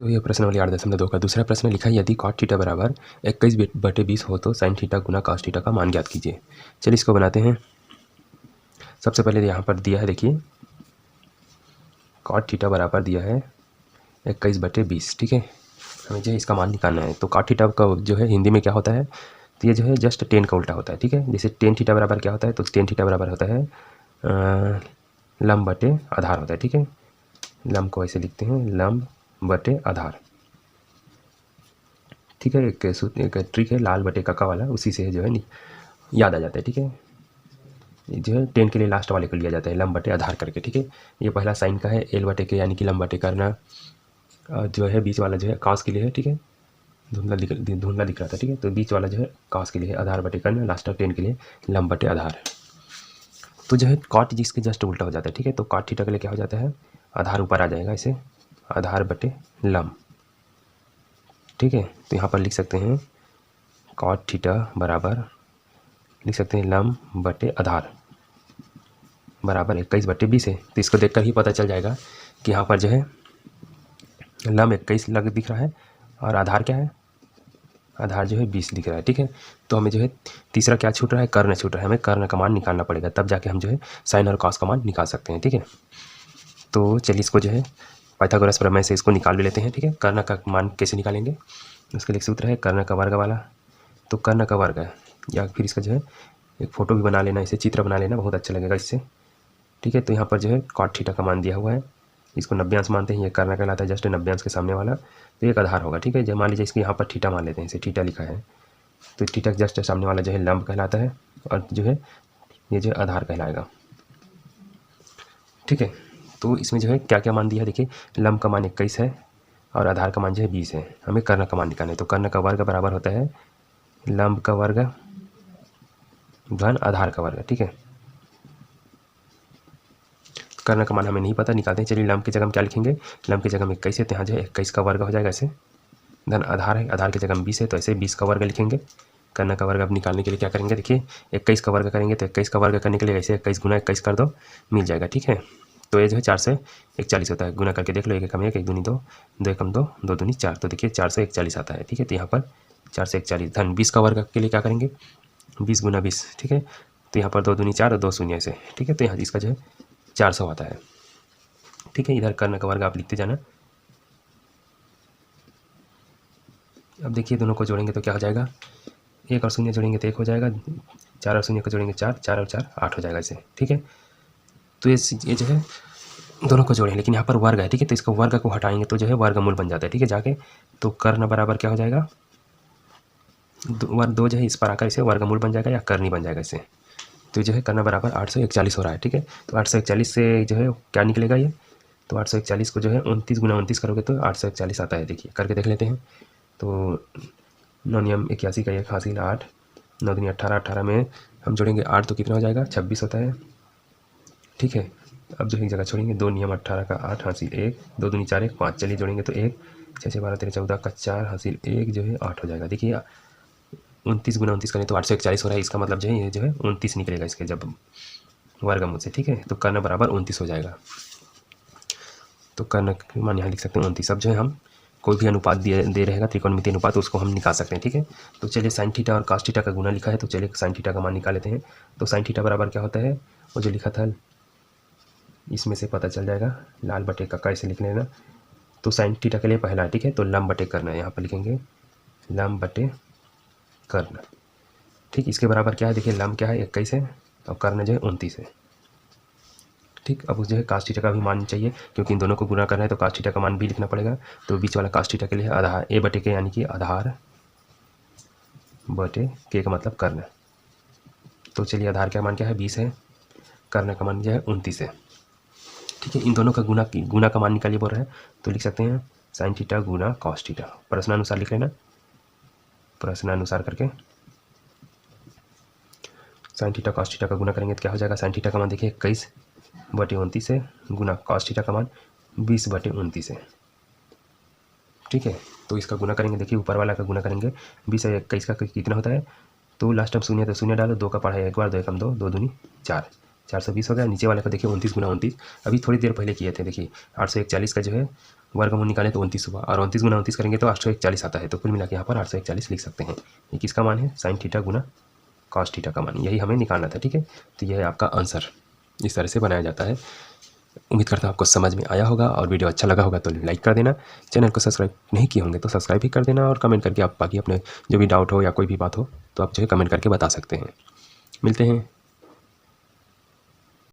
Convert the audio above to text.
तो ये प्रश्न वाली 8.2 का दूसरा प्रश्न लिखा है, यदि कॉट थीटा बराबर 21/20 हो तो साइन थीटा गुना कॉस थीटा का मान ज्ञात कीजिए। चलिए इसको बनाते हैं। सबसे पहले यहाँ पर दिया है, देखिए कॉट थीटा बराबर दिया है 21/20, ठीक है। हमें जो है इसका मान निकालना है। तो कॉट थीटा का जो है हिंदी में क्या होता है, तो ये जो है जस्ट टेन का उल्टा होता है, ठीक है। जैसे टेन थीटा बराबर क्या होता है, तो टेन थीटा बराबर होता है लंब बटे आधार होता है, ठीक है। लंब को ऐसे लिखते हैं, लंब बटे आधार, ठीक है। एक ट्रिक है लाल बटे काका वाला, उसी से जो है याद आ जाता है, ठीक है। जो है 10 के लिए लास्ट वाले को लिया जाता है लंब बटे आधार करके, ठीक है। ये पहला साइन का है, एल बटे के यानी कि लंब बटे करना, जो है बीच वाला जो है कॉस के लिए है, ठीक है। धुंधला दिख रहा था, ठीक है। तो बीच वाला जो है कॉस के लिए है, आधार बटे करना, लास्ट ऑफ 10 के लिए लंब बटे आधार। तो जो है कॉट जिसके जस्ट उल्टा हो जाता है, ठीक है। तो कॉट थीटा के लिए क्या हो जाता है, आधार ऊपर आ जाएगा, इसे आधार बटे लंब, ठीक है। तो यहाँ पर लिख सकते हैं कॉट थीटा बराबर, लिख सकते हैं लंब बटे आधार बराबर 21/20 है। तो इसको देखकर ही पता चल जाएगा कि यहाँ पर जो है लंब 21 लग दिख रहा है और आधार क्या है, आधार जो है 20 दिख रहा है, ठीक है। तो हमें जो है तीसरा क्या छूट रहा है, कर्ण छूट रहा है। हमें कर्ण का मान निकालना पड़ेगा, तब जाके हम जो है साइन और कॉस का मान निकाल सकते हैं, ठीक है। तो चलिए इसको जो है पाइथागोरस प्रमेय से इसको निकाल भी लेते हैं, ठीक है। कर्ण का मान कैसे निकालेंगे, उसके लिए सूत्र है कर्ण का वर्ग वाला। तो कर्ण का वर्ग है, या फिर इसका जो है एक फ़ोटो भी बना लेना, इसे चित्र बना लेना, बहुत अच्छा लगेगा इससे, ठीक है। तो यहाँ पर जो है कॉट थीटा का मान दिया हुआ है, इसको 90 मानते हैं, ये कर्ण कहलाता है, जस्ट 90 के सामने वाला। तो एक आधार होगा, ठीक है। जब मान लीजिए इसके यहाँ पर थीटा मान लेते हैं, इसे थीटा लिखा है, तो थीटा जस्ट सामने वाला जो है लंब कहलाता है, और जो है ये जो आधार कहलाएगा, ठीक है। तो इसमें जो है क्या क्या मान दिया है, देखिए लंब का मान 21 है और आधार का मान जो है 20 है। हमें कर्ण का मान निकालना है। तो कर्ण का वर्ग बराबर होता है लंब का वर्ग धन आधार का वर्ग, ठीक है। कर्ण का मान हमें नहीं पता, निकालते हैं। चलिए लंब की जगह हम क्या लिखेंगे, लंब की जगह हम 21 है, तो यहाँ जो है 21 का वर्ग हो जाएगा ऐसे, धन आधार है, आधार की जगह हम 20 है, तो ऐसे 20 का वर्ग लिखेंगे। कर्ण का वर्ग अब निकालने के लिए क्या करेंगे, देखिए 21 का वर्ग करेंगे, तो 21 का वर्ग करने के लिए ऐसे 21 गुना 21 कर दो, मिल जाएगा, ठीक है। तो ये जो है 441 होता है, गुना करके देख लो, एक कम 1, 1 दूनी 2, 2 एकम 2, 2 दूनी 4, तो देखिए 441 आता है, ठीक है। तो यहाँ पर 441 धन 20 का वर्ग के लिए क्या करेंगे, 20 गुना 20, ठीक है। तो यहाँ पर 2 दूनी 4 और 2 शून्य से, ठीक है। तो यहाँ इसका जो है 400 आता है, ठीक है। इधर कर्ण का वर्ग आप लिखते जाना। अब देखिए दोनों को जोड़ेंगे तो क्या हो जाएगा, 1 और 0 जोड़ेंगे तो 1 हो जाएगा, 4 और 0 को जोड़ेंगे 4, 4 और 4 8 हो जाएगा इसे, ठीक है। तो ये जो है दोनों को जोड़ें, लेकिन यहाँ पर वर्ग है, ठीक है। तो इसको वर्ग को हटाएंगे तो जो है वर्गमूल बन जाता है, ठीक है, जाके। तो कर्ण बराबर क्या हो जाएगा, वर्ग 2 जो है इस पर आकर इसे वर्गमूल बन जाएगा या करनी बन जाएगा इसे। तो जो है कर्ण बराबर 841 हो रहा है, ठीक है। तो 841 से जो है क्या निकलेगा ये, तो 841 को जो है 29 गुना 29 करोगे तो 841 आता है, देखिए करके देख लेते हैं। तो 9 नियम 81 का 1 हासिल 8, 9 दूनी 18, 18 में हम जोड़ेंगे 8 तो कितना हो जाएगा, 26 होता है, ठीक है। अब जो एक जगह छोड़ेंगे, 2 नियम 18 का 8 हासिल 1, 2 दूनी 4 1 5, चलिए जोड़ेंगे तो 1, 6 6 12 13 14 का 4 हासिल 1 जो है 8 हो जाएगा। देखिए 29 गुना 29 करें तो 841 हो रहा है, इसका मतलब जो है ये जो है 29 निकलेगा इसके जब वर्गमूल से, ठीक है। तो कर्ण बराबर 29 हो जाएगा। तो कर्ण मान यहाँ लिख सकते हैं 29। अब जो है हम कोई भी अनुपात दे रहेगा त्रिकोणमितीय अनुपात, तो उसको हम निकाल सकते हैं, ठीक है। तो चलिए साइन थीटा और कॉस थीटा का गुना लिखा है, तो चलिए साइन थीटा का मान निकाल लेते हैं। तो साइन थीटा बराबर क्या होता है, वो जो लिखा था इसमें से पता चल जाएगा, लाल बटे का इसे लिख लेना। तो साइन थीटा के लिए पहला है, ठीक है। तो लंब बटे कर्ण है, यहाँ पर लिखेंगे लंब बटे कर्ण, ठीक। इसके बराबर क्या है, देखिए लंब क्या है 21 है और कर्ण जो है 29 है, ठीक। अब उस जो है कास्ट थीटा का भी मान चाहिए, क्योंकि इन दोनों को गुना करना है तो कास्ट थीटा का मान भी लिखना पड़ेगा। तो बीच वाला कास्ट थीटा के लिए आधार ए बटे के यानी कि आधार बटे के का मतलब कर्ण। तो चलिए आधार का मान क्या है 20 है, कर्ण का मान जो है 29 है, ठीक है। इन दोनों का गुना का मान निकालिए बोल रहा है, तो लिख सकते हैं साइन थीटा गुना कॉस थीटा, प्रश्नानुसार लिख लेना, प्रश्नानुसार करके साइन थीटा कॉस थीटा का गुना करेंगे तो क्या हो जाएगा, साइन थीटा का मान देखिए 21 बटे 29 है, गुना कॉस थीटा का मान 20 बटे 29 है, ठीक है। तो इसका गुना करेंगे, देखिए ऊपर वाला का गुना करेंगे, 20 और 21 का कितना होता है, तो लास्ट में शून्य, तो शून्य डालो, 2 का पढ़ा है एक बार, 2 एकम 2, 2 दूनी 4, 420 हो गया। नीचे वाले का देखिए 29 गुना 29, अभी थोड़ी देर पहले किए थे, देखिए 841 का जो है वर्गमूल निकालें तो 29 हुआ, और 29 गुना 29 करेंगे तो 841 आता है। तो कुल मिला के यहाँ पर 841 लिख सकते हैं। ये किसका मान है? साइन थीटा गुना कॉस थीटा का मान, यही हमें निकालना था। ठीक है, तो यह है आपका आंसर। इस तरह से बनाया जाता है। उम्मीद करता हूँ आपको समझ में आया होगा, और वीडियो अच्छा लगा होगा तो लाइक कर देना। चैनल को सब्सक्राइब नहीं किए होंगे तो सब्सक्राइब भी कर देना, और कमेंट करके आप बाकी अपने जो भी डाउट हो या कोई भी बात हो तो आप जो है कमेंट करके बता सकते हैं। मिलते हैं